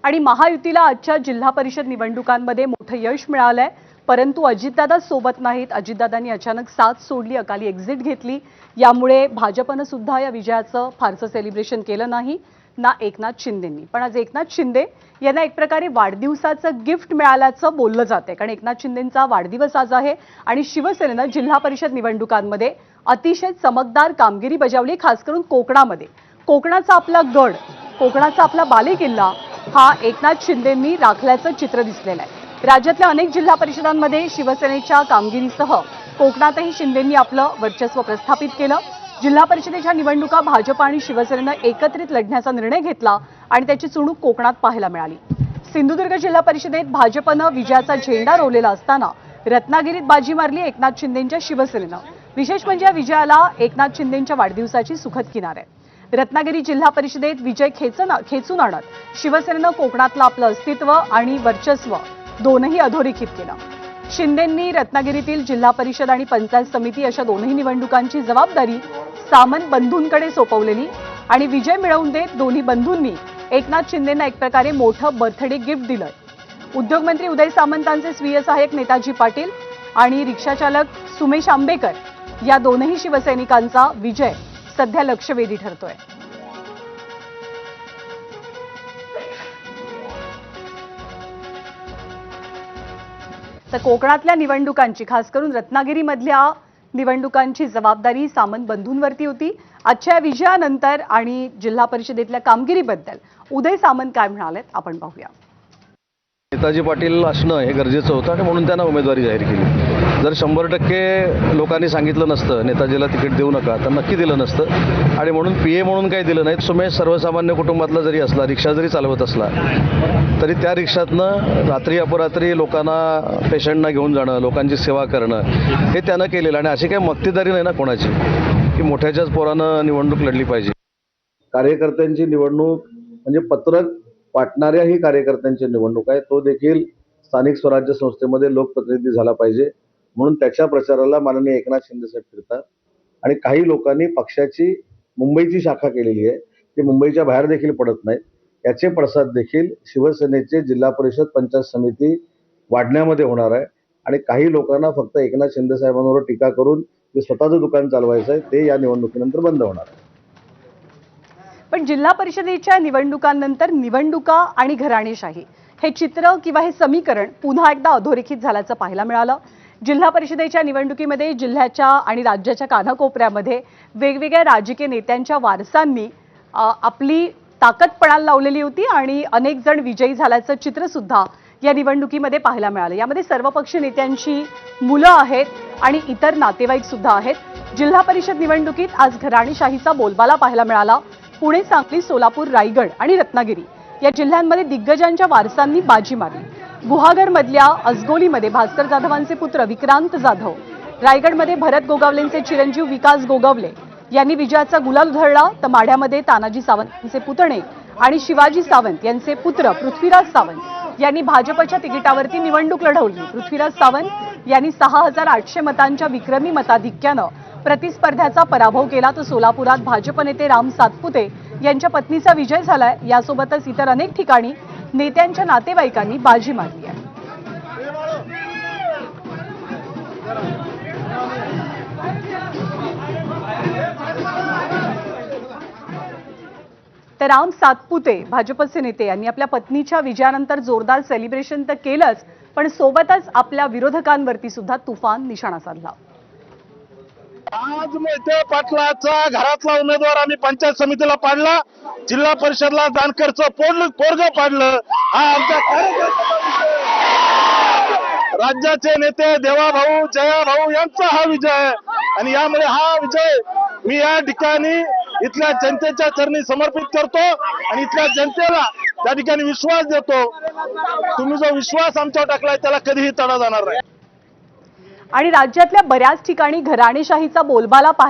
आणि महायुतीला आजच्या जिल्हा परिषद निवडणुकांमध्ये मोठं यश मिळालंय, परंतु अजितदादा सोबत नाहीत। अजितदादांनी अचानक साथ सोडली, अकाली एक्झिट घेतली। यामुळे भाजपनं सुद्धा या विजयाचं फारसं सेलिब्रेशन केलं नाही ना एकनाथ शिंदेंनी। पण आज एकनाथ शिंदे यांना एक प्रकारे वाढदिवसाचं गिफ्ट मिळाल्याचं बोललं जातंय, कारण एकनाथ शिंदेंचा वाढदिवस आज आहे आणि शिवसेनेनं जिल्हा परिषद निवडणुकांमध्ये अतिशय चमकदार कामगिरी बजावली, खास करून कोकणामध्ये। कोकणाचा आपला गड, कोकणाचा आपला बालेकिल्ला हा एकनाथ शिंदेंनी राखल्याचं चित्र दिसलेलं आहे। राज्यातल्या अनेक जिल्हा परिषदांमध्ये शिवसेनेच्या कामगिरीसह कोकणातही शिंदेंनी आपलं वर्चस्व प्रस्थापित केलं। जिल्हा परिषदेच्या निवडणुका भाजप आणि शिवसेनेनं एकत्रित लढण्याचा निर्णय घेतला आणि त्याची चुणूक कोकणात पाहायला मिळाली। सिंधुदुर्ग जिल्हा परिषदेत भाजपनं विजयाचा झेंडा रोवलेला असताना रत्नागिरीत बाजी मारली एकनाथ शिंदेंच्या शिवसेनेनं। विशेष म्हणजे या विजयाला एकनाथ शिंदेंच्या वाढदिवसाची सुखद किनार आहे। रत्नागिरी जिल्हा परिषदेत विजय खेचून आणत शिवसेनेनं कोकणातलं आपलं अस्तित्व आणि वर्चस्व दोनही अधोरेखित केलं। शिंदेंनी रत्नागिरीतील जिल्हा परिषद आणि पंचायत समिती अशा दोन्ही निवडणुकांची जबाबदारी सामंत बंधूंकडे सोपवलेली आणि विजय मिळवून देत दोन्ही बंधूंनी एकनाथ शिंदेंना एक प्रकारे मोठं बर्थडे गिफ्ट दिलं। उद्योगमंत्री उदय सामंतांचे स्वीय सहाय्यक नेताजी पाटील आणि रिक्षाचालक सुमेश आंबेकर या दोनही शिवसैनिकांचा विजय सध्या लक्षवेधी ठरतोय। तर कोकणातल्या निवडणुकांची, खास करून रत्नागिरीमधल्या निवडणुकांची जबाबदारी सामंत बंधूंवरती होती। आजच्या विजयानंतर आणि जिल्हा परिषदेतल्या कामगिरीबद्दल उदय सामंत काय म्हणालेत आपण पाहूया। नेताजी पाटील असणं हे गरजेचं होतं आणि म्हणून त्यांना उमेदवारी जाहीर केली। जर 100% लोकांनी सांगितलं नसतं नेताजीला तिकीट देऊ नका तर नक्की दिलं नसतं आणि म्हणून पीए म्हणून काही दिलं नाही। सुमेश सर्वसामान्य कुटुंबातला जरी असला, रिक्षा जरी चालवत असला तरी त्या रिक्षातनं रात्री अपरात्री लोकांना, पेशंटना घेऊन जाणं, लोकांची सेवा करणं हे त्यानं केलेलं। आणि अशी काही मक्तेदारी नाही ना कोणाची की मोठ्याच्याच पोरानं निवडणूक लढली पाहिजे। कार्यकर्त्यांची निवडणूक म्हणजे पत्रक वाटणाऱ्याही कार्यकर्त्यांची निवडणूक आहे, तो देखील स्थानिक स्वराज्य संस्थेमध्ये लोकप्रतिनिधी झाला पाहिजे। म्हणून त्याच्या प्रचाराला माननीय एकनाथ शिंदे साहेब फिरतात आणि काही लोकांनी पक्षाची मुंबईची शाखा केलेली आहे, ती मुंबईच्या बाहेर देखील पडत नाहीत। याचे पडसाद देखील शिवसेनेचे जिल्हा परिषद पंचायत समिती वाढण्यामध्ये होणार आहे आणि काही लोकांना फक्त एकनाथ शिंदे साहेबांवर टीका करून जे स्वतःचं दुकान चालवायचं आहे ते या निवडणुकीनंतर बंद होणार आहे। पण जिल्हा परिषदेच्या निवडणुकांनंतर निवडणुका आणि घराणेशाही हे चित्र किंवा हे समीकरण पुन्हा एकदा अधोरेखित झाल्याचं पाहायला मिळालं। जिल्हा परिषदेच्या निवडणुकीमध्ये जिल्ह्याच्या आणि राज्याच्या कानाकोपऱ्यामध्ये वेगवेगळ्या राजकीय नेत्यांच्या वारसांनी आपली ताकद पणाला लावलेली होती आणि अनेक जण विजयी झाल्याचं चित्र सुद्धा या निवडणुकीमध्ये पाहायला मिळालं। यामध्ये सर्वपक्षीय नेत्यांची मुलं आहेत आणि इतर नातेवाईक सुद्धा आहेत। जिल्हा परिषद निवडणुकीत आज घराणेशाहीचा बोलबाला पाहायला मिळाला। पुणे, सांगली, सोलापूर, रायगड आणि रत्नागिरी या जिल्ह्यांमध्ये दिग्गजांच्या वारसांनी बाजी मारली। गुहागरमधल्या अजगोलीमध्ये भास्कर जाधवांचे पुत्र विक्रांत जाधव, रायगडमध्ये भरत गोगावलेंचे चिरंजीव विकास गोगावले यांनी विजयाचा गुलाल उधळला, तर माढ्यामध्ये तानाजी सावंत यांचे पुतणे आणि शिवाजी सावंत यांचे पुत्र पृथ्वीराज सावंत यांनी भाजपच्या तिकिटावरती निवडणूक लढवली। पृथ्वीराज सावंत यांनी 6800 मतांच्या विक्रमी मताधिक्यानं प्रतिस्पर्ध्याचा पराभव केला, तर सोलापुरात भाजप नेते राम सातपुते यांच्या पत्नीचा विजय झालाय। यासोबतच इतर अनेक ठिकाणी नेत्यांच्या नातेवाईकांनी बाजी मारली आहे। तर राम सातपुते भाजपचे नेते यांनी आपल्या पत्नीच्या विजयानंतर जोरदार सेलिब्रेशन तर केलंच, पण सोबतच आपल्या विरोधकांवरती सुद्धा तुफान निशाणा साधला। आज मोहिते पाटलाचा घरातला उमेदवार आम्ही पंचायत समितीला पाडला, जिल्हा परिषदला जानकरचं पोरग पाडलं। हा आमच्या राज्याचे नेते देवाभाऊ, जयाभाऊ यांचा हा विजय आहे आणि यामुळे हा विजय मी या ठिकाणी इथल्या जनतेच्या चरणी समर्पित करतो आणि इथल्या जनतेला त्या ठिकाणी विश्वास देतो। तुम्ही जो विश्वास आमच्यावर टाकलाय त्याला कधीही तडा जाणार नाही। आणि राज्यातल्या बऱ्याच ठिकाणी घराणेशाहीचा बोलबाला पाहायला